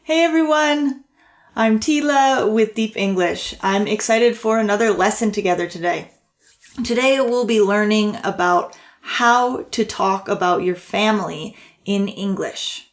Hey everyone! I'm Teela with Deep English. I'm excited for another lesson together today. Today we'll be learning about how to talk about your family in English.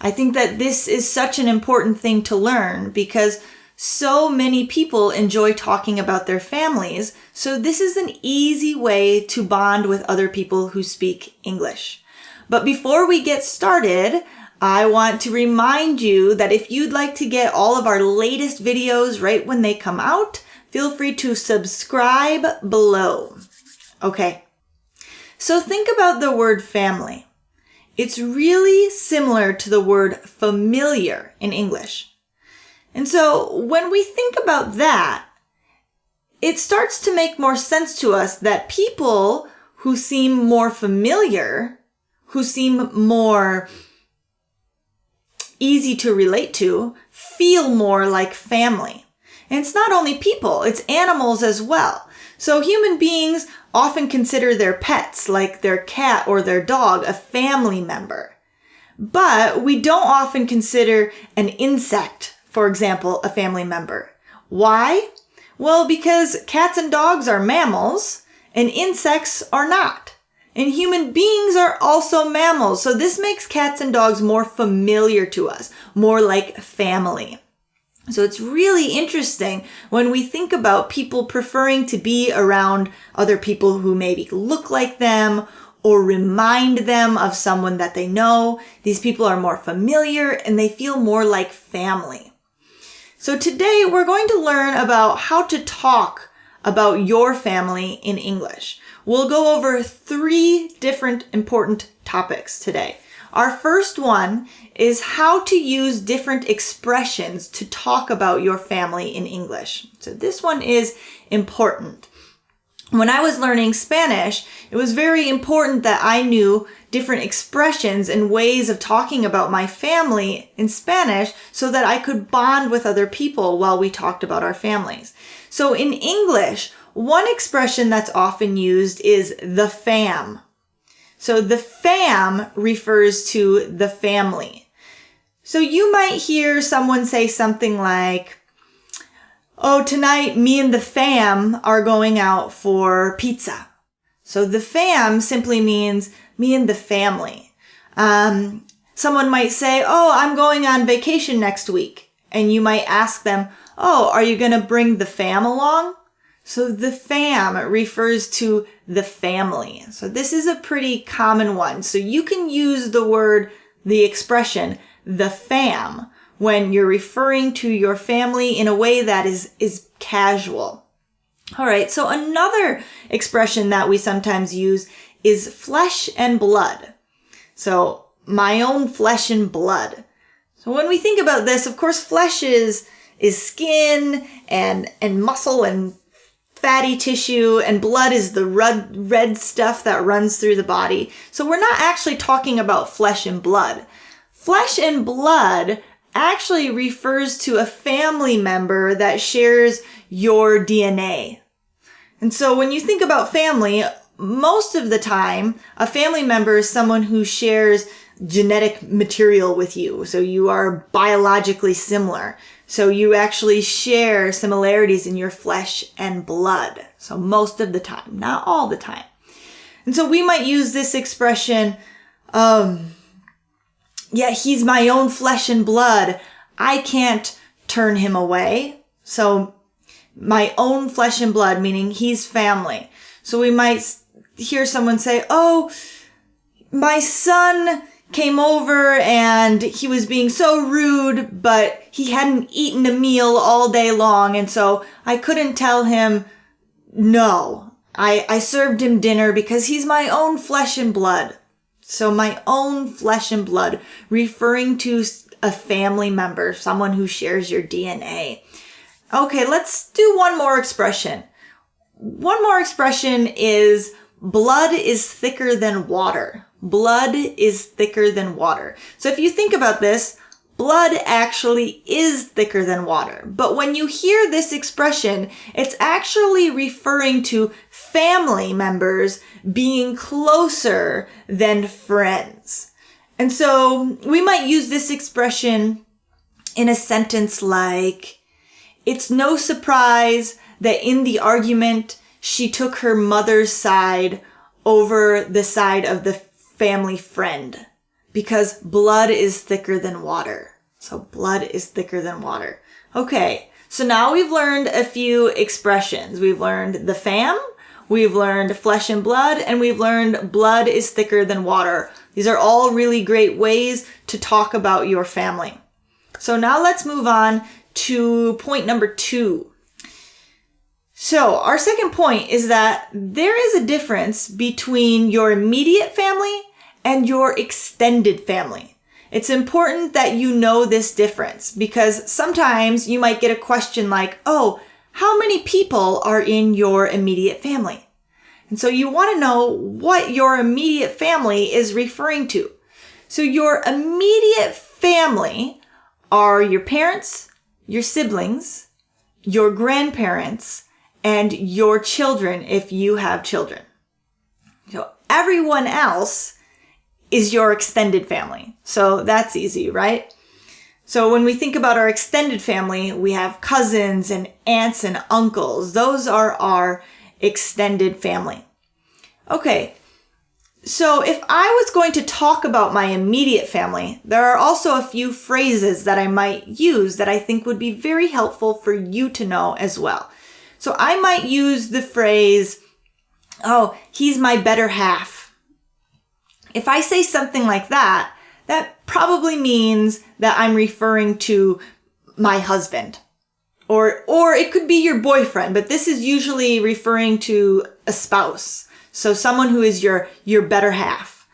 I think that this is such an important thing to learn because so many people enjoy talking about their families, so this is an easy way to bond with other people who speak English. But before we get started, I want to remind you that if you'd like to get all of our latest videos right when they come out, feel free to subscribe below. Okay, so think about the word family. It's really similar to the word familiar in English. And so when we think about that, it starts to make more sense to us that people who seem more familiar, who seem more easy to relate to, feel more like family. And it's not only people, it's animals as well. So human beings often consider their pets, like their cat or their dog, a family member. But we don't often consider an insect, for example, a family member. Why? Well, because cats and dogs are mammals and insects are not. And human beings are also mammals, so this makes cats and dogs more familiar to us, more like family. So it's really interesting when we think about people preferring to be around other people who maybe look like them or remind them of someone that they know. These people are more familiar and they feel more like family. So today we're going to learn about how to talk about your family in English. We'll go over 3 different important topics today. Our first one is how to use different expressions to talk about your family in English. So this one is important. When I was learning Spanish, it was very important that I knew different expressions and ways of talking about my family in Spanish so that I could bond with other people while we talked about our families. So in English, one expression that's often used is the fam. So the fam refers to the family. So you might hear someone say something like, "Oh, tonight me and the fam are going out for pizza." So the fam simply means me and the family. Someone might say, "Oh, I'm going on vacation next week." And you might ask them, "Oh, are you going to bring the fam along?" So the fam refers to the family. So this is a pretty common one. So you can use the expression, the fam, when you're referring to your family in a way that is casual. All right, so another expression that we sometimes use is flesh and blood. So my own flesh and blood. So when we think about this, of course, flesh is skin and muscle and fatty tissue, and blood is the red stuff that runs through the body. So we're not actually talking about flesh and blood. Flesh and blood actually refers to a family member that shares your DNA. And so when you think about family, most of the time, a family member is someone who shares genetic material with you. So you are biologically similar. So you actually share similarities in your flesh and blood. So most of the time, not all the time. And so we might use this expression, he's my own flesh and blood. I can't turn him away. So my own flesh and blood, meaning he's family. So we might hear someone say, "Oh, my son came over and he was being so rude, but he hadn't eaten a meal all day long. And so I couldn't tell him no. I served him dinner because he's my own flesh and blood." So my own flesh and blood, referring to a family member, someone who shares your DNA. Okay, let's do one more expression. One more expression is blood is thicker than water. Blood is thicker than water. So if you think about this, blood actually is thicker than water. But when you hear this expression, it's actually referring to family members being closer than friends. And so we might use this expression in a sentence like, it's no surprise that in the argument, she took her mother's side over the side of the family friend, because blood is thicker than water. So blood is thicker than water. Okay, so now we've learned a few expressions. We've learned the fam, we've learned flesh and blood, and we've learned blood is thicker than water. These are all really great ways to talk about your family. So now let's move on to point number 2. So our second point is that there is a difference between your immediate family and your extended family. It's important that you know this difference, because sometimes you might get a question like, oh, how many people are in your immediate family? And so you want to know what your immediate family is referring to. So your immediate family are your parents, your siblings, your grandparents, and your children if you have children. So everyone else is your extended family. So that's easy, right? So when we think about our extended family, we have cousins and aunts and uncles. Those are our extended family. Okay, so if I was going to talk about my immediate family, there are also a few phrases that I might use that I think would be very helpful for you to know as well. So I might use the phrase, oh, he's my better half. If I say something like that, that probably means that I'm referring to my husband. Or it could be your boyfriend, but this is usually referring to a spouse. So someone who is your better half.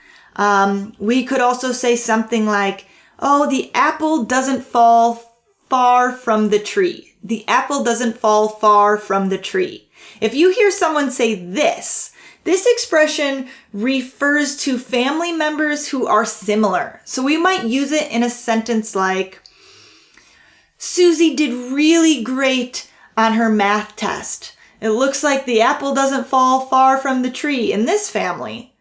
We could also say something like, oh, the apple doesn't fall far from the tree. The apple doesn't fall far from the tree. If you hear someone say this expression refers to family members who are similar. So we might use it in a sentence like, Susie did really great on her math test. It looks like the apple doesn't fall far from the tree in this family,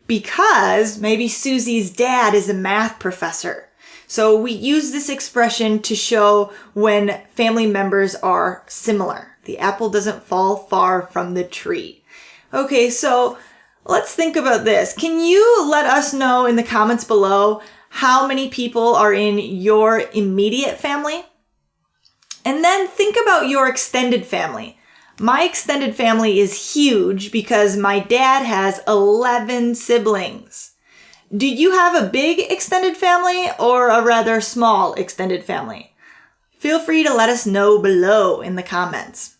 because maybe Susie's dad is a math professor. So we use this expression to show when family members are similar. The apple doesn't fall far from the tree. Okay, so let's think about this. Can you let us know in the comments below how many people are in your immediate family? And then think about your extended family. My extended family is huge because my dad has 11 siblings. Do you have a big extended family or a rather small extended family? Feel free to let us know below in the comments.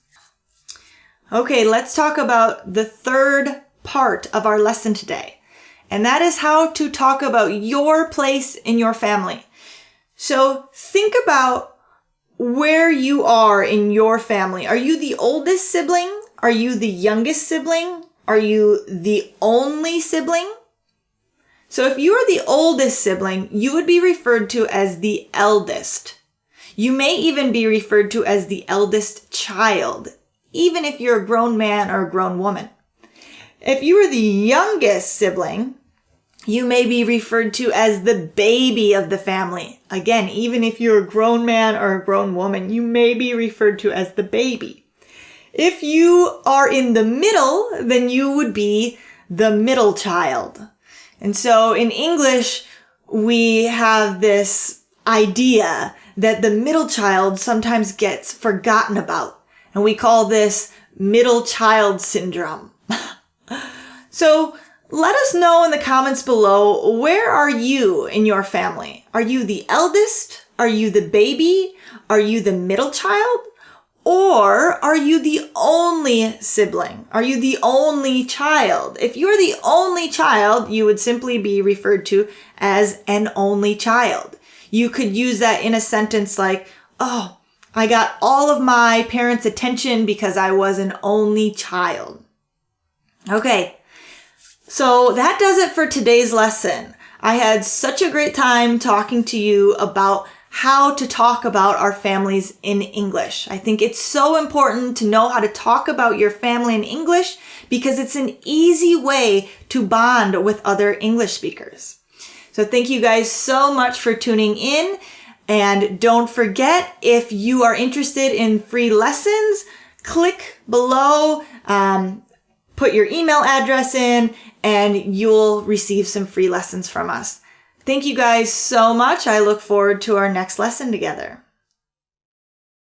Okay, let's talk about the third part of our lesson today. And that is how to talk about your place in your family. So think about where you are in your family. Are you the oldest sibling? Are you the youngest sibling? Are you the only sibling? So if you are the oldest sibling, you would be referred to as the eldest. You may even be referred to as the eldest child, even if you're a grown man or a grown woman. If you are the youngest sibling, you may be referred to as the baby of the family. Again, even if you're a grown man or a grown woman, you may be referred to as the baby. If you are in the middle, then you would be the middle child. And so in English, we have this idea that the middle child sometimes gets forgotten about. And we call this middle child syndrome. So let us know in the comments below, where are you in your family? Are you the eldest? Are you the baby? Are you the middle child? Or are you the only sibling? Are you the only child? If you're the only child, you would simply be referred to as an only child. You could use that in a sentence like, oh, I got all of my parents' attention because I was an only child. Okay, so that does it for today's lesson. I had such a great time talking to you about how to talk about our families in English. I think it's so important to know how to talk about your family in English because it's an easy way to bond with other English speakers. So thank you guys so much for tuning in. And don't forget, if you are interested in free lessons, click below, put your email address in, and you'll receive some free lessons from us. Thank you guys so much. I look forward to our next lesson together.